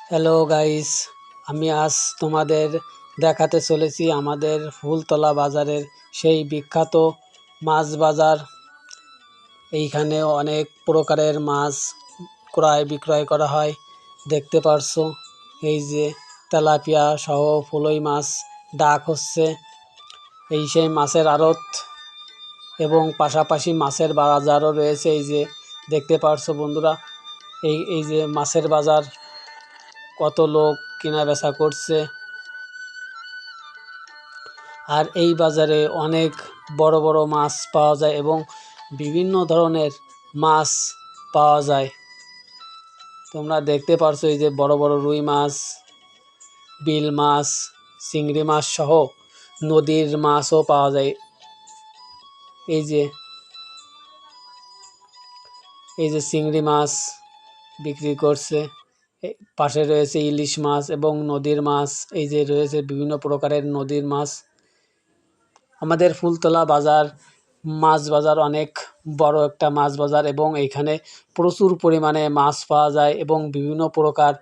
Hello guys, আমি আজ তোমাদের দেখাতে চলেছি আমাদের ফুলতলা বাজারের সেই বিখ্যাত মাছ বাজার। এইখানে অনেক প্রকারের মাছ ক্রয় বিক্রয় করা হয়। দেখতে পারছো এই যে তেলাপিয়া সহ ফলই মাছ ডাক হচ্ছে। এই সেই মাছের আড়ত এবং পাশাপাশি মাছের বাজারও রয়েছে। এই যে দেখতে পারছো বন্ধুরা, এই যে মাছের বাজার, কত লোক কেনা বেচা করছে। আর এই বাজারে অনেক বড় বড় মাছ পাওয়া যায় এবং বিভিন্ন ধরনের মাছ পাওয়া যায়। তোমরা দেখতে পারছো এই যে বড় বড় রুই মাছ, বিল মাছ, চিংড়ি মাছ সহ নদীর মাছও পাওয়া যায়। এই যে চিংড়ি মাছ বিক্রি করছে, পাশে রয়েছে ইলিশ মাছ এবং নদীর মাছ। এই যে রয়েছে বিভিন্ন প্রকারের নদীর মাছ। আমাদের ফুলতলা বাজার মাছ বাজার অনেক বড় একটা মাছ বাজার এবং এইখানে প্রচুর পরিমাণে মাছ পাওয়া যায় এবং বিভিন্ন প্রকার